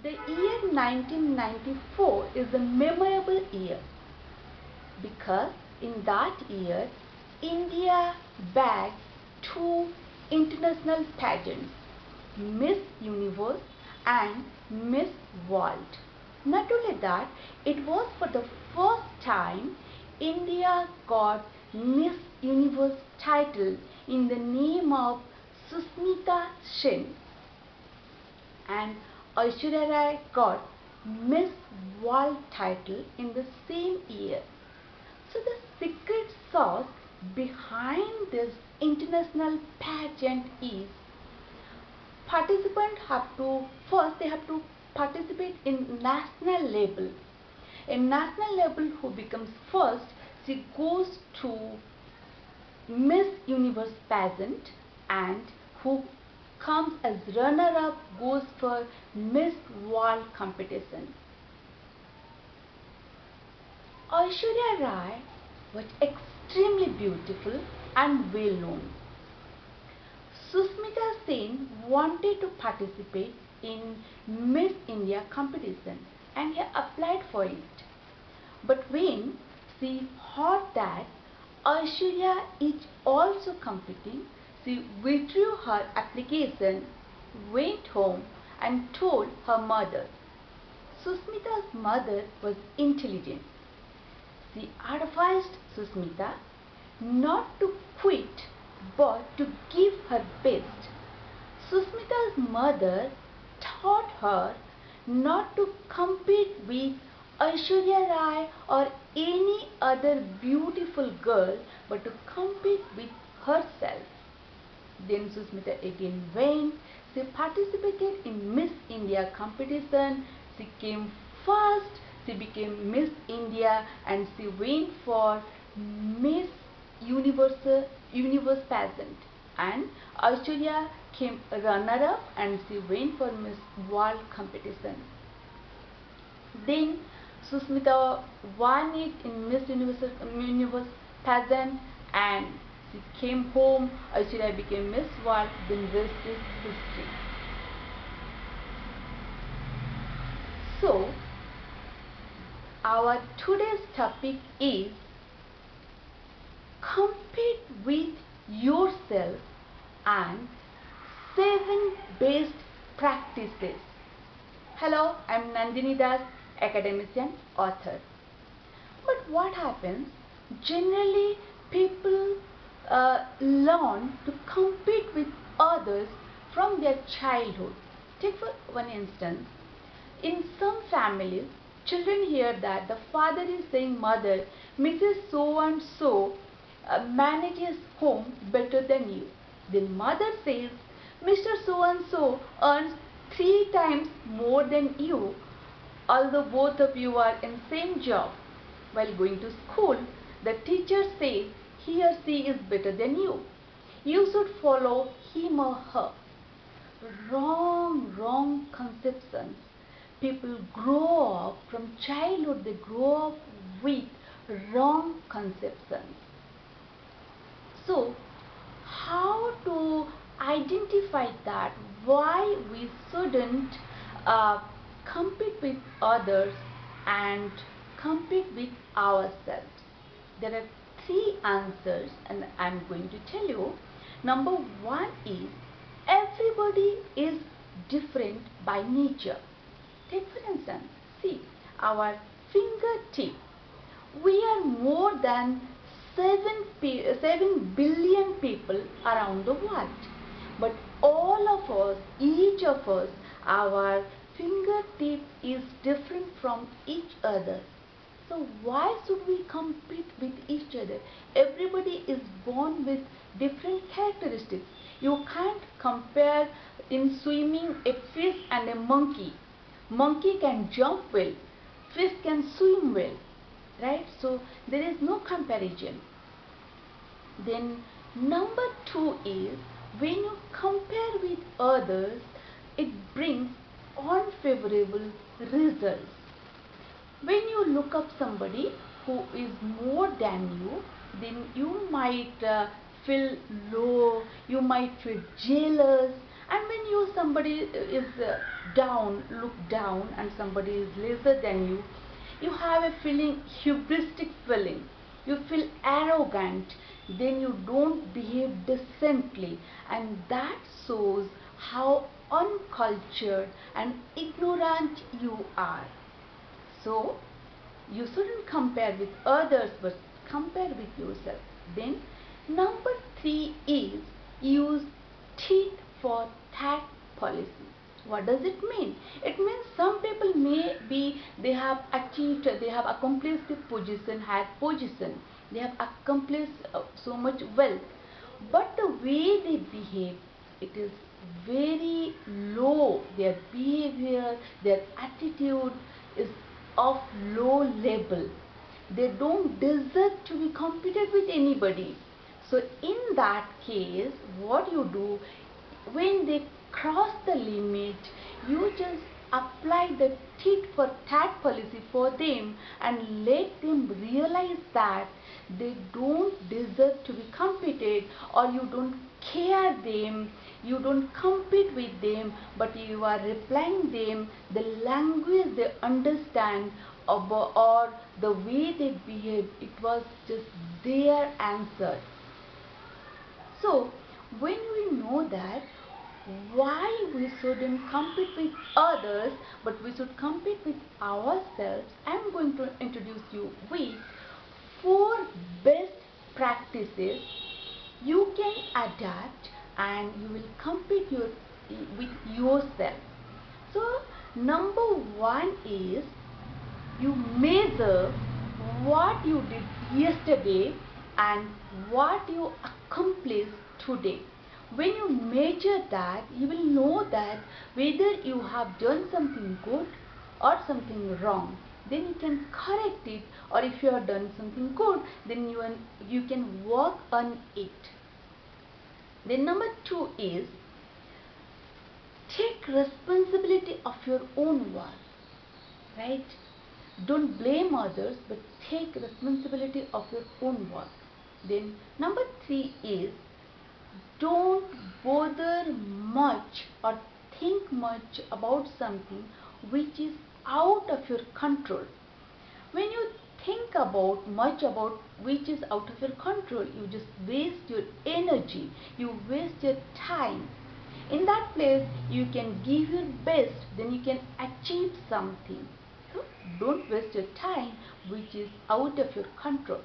The year 1994 is a memorable year because in that year India bagged two international pageants, Miss Universe and Miss World. Not only that, it was for the first time India got Miss Universe title in the name of Susmita Sen, and Aishwarya Rai got Miss World title in the same year. So the secret sauce behind this international pageant is participants have to participate in national level. In national level, who becomes first, she goes to Miss Universe pageant, and who comes as runner-up goes for Miss World competition. Aishwarya Rai was extremely beautiful and well known. Susmita Sen wanted to participate in Miss India competition and he applied for it. But when she heard that Aishwarya is also competing, she withdrew her application, went home and told her mother. Susmita's mother was intelligent. She advised Susmita not to quit but to give her best. Susmita's mother taught her not to compete with Aishwarya Rai or any other beautiful girl, but to compete with herself. Then Susmita again went. She participated in Miss India competition. She came first. She became Miss India and she went for Miss Universe pageant. And Aishwarya came runner-up and she went for Miss World competition. Then Susmita won it in Miss Universe pageant and she came home. Aishwarya became Miss World. Then rest is history. So our today's topic is compete with yourself and 7 best practices. Hello, I am Nandini Das, academician, author. But what happens? Generally, people learn to compete with others from their childhood. Take for one instance, in some families, children hear that the father is saying, "Mother, Mrs. So and so manages home better than you." Then mother says, "Mr. So and so earns 3 times more than you, although both of you are in same job." While going to school, the teacher says he or she is better than you. You should follow him or her. Wrong conceptions. People grow up from childhood, they grow up with wrong conceptions. So, how to identify that? Why we shouldn't compete with others and compete with ourselves? There are 3 answers and I am going to tell you. Number 1 is everybody is different by nature. Take for instance, see our fingertip. We are more than 7 billion people around the world. But all of us, each of us, our fingertip is different from each other. So why should we compete with each other? Everybody is born with different characteristics. You can't compare in swimming a fish and a monkey. Monkey can jump well, fish can swim well, right? So there is no comparison. Then number 2 is when you compare with others, it brings unfavorable results. When you look up somebody who is more than you, then you might feel low, you might feel jealous, And when you somebody is down, look down, and somebody is lesser than you have a feeling, hubristic feeling. You feel arrogant, then you don't behave decently, and that shows how uncultured and ignorant you are. So you shouldn't compare with others, but compare with yourself. Then number 3 is use tit for tat policy. What does it mean? It means some people may be, they have achieved, they have accomplished the position, high position, they have accomplished so much wealth, but the way they behave, it is very low. Their behavior, their attitude is of low level. They don't deserve to be competed with anybody. So in that case, what you do, when they cross the limit, you just apply the tit for tat policy for them and let them realize that they don't deserve to be competed, or you don't care them, you don't compete with them, but you are replying them the language they understand, or the way they behave, it was just their answer. So when we know that, why we shouldn't compete with others, but we should compete with ourselves, I am going to introduce you with 4 best practices you can adapt, and you will compete with yourself. So number 1 is you measure what you did yesterday and what you accomplished today. When you measure that, you will know that whether you have done something good or something wrong. Then you can correct it, or if you have done something good, then you can work on it. Then number 2 is take responsibility of your own work, right? Don't blame others, but take responsibility of your own work. Then number 3 is don't bother much or think much about something which is out of your control. When you think about much about which is out of your control, you just waste your energy, you waste your time. In that place, you can give your best, then you can achieve something. So don't waste your time which is out of your control.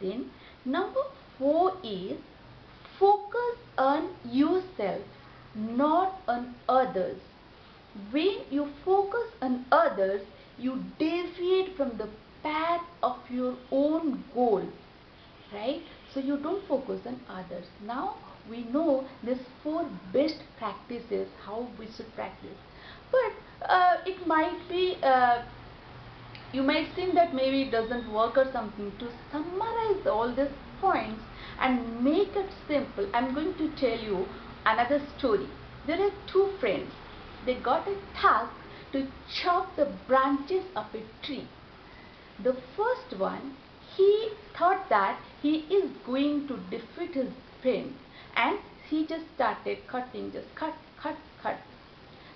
Then number 4 is focus on yourself, not on others. When you focus on others, you deviate from the path of your own goal, right? So you don't focus on others. Now we know these 4 best practices how we should practice, but it might be you might think that maybe it doesn't work or something. To summarize all these points and make it simple, I'm going to tell you another story. There are 2 friends. They got a task to chop the branches of a tree. The first one, he thought that he is going to defeat his friend, and he just started cutting, just cut, cut, cut.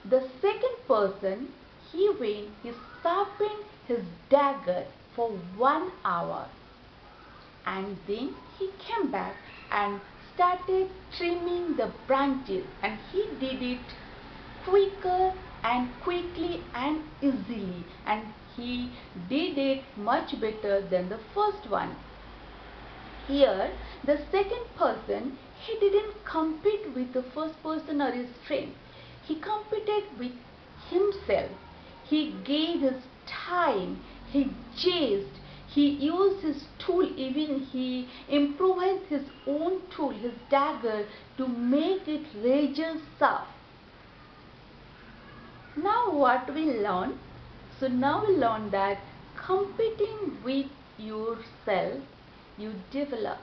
The second person, he sharpened his dagger for 1 hour, and then he came back and started trimming the branches, and he did it quicker and quickly and easily, and he did it much better than the first one. Here the second person, he didn't compete with the first person or his friend. He competed with himself. He gave his time, he chased, he used his tool, even he improvised his own tool, his dagger, to make it razor sharp. Now what we learn? So now we learn that competing with yourself, you develop,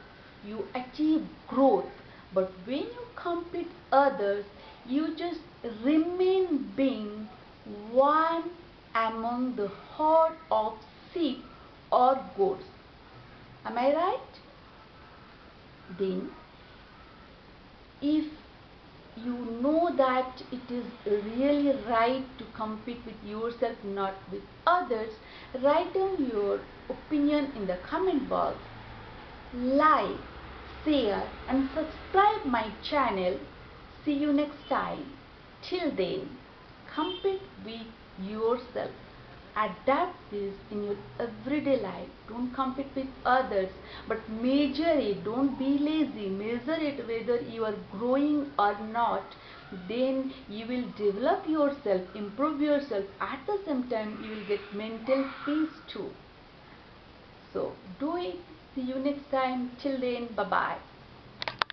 you achieve growth. But when you compete others, you just remain being one among the herd of sheep or goats. Am I right? Then if you know that it is really right to compete with yourself, not with others, write down your opinion in the comment box. Like, share and subscribe my channel. See you next time. Till then, compete with yourself. Adapt this in your everyday life. Don't compete with others, but measure it. Don't be lazy. Measure it whether you are growing or not. Then you will develop yourself, improve yourself. At the same time, you will get mental peace too. So do it. See you next time. Till then, bye bye.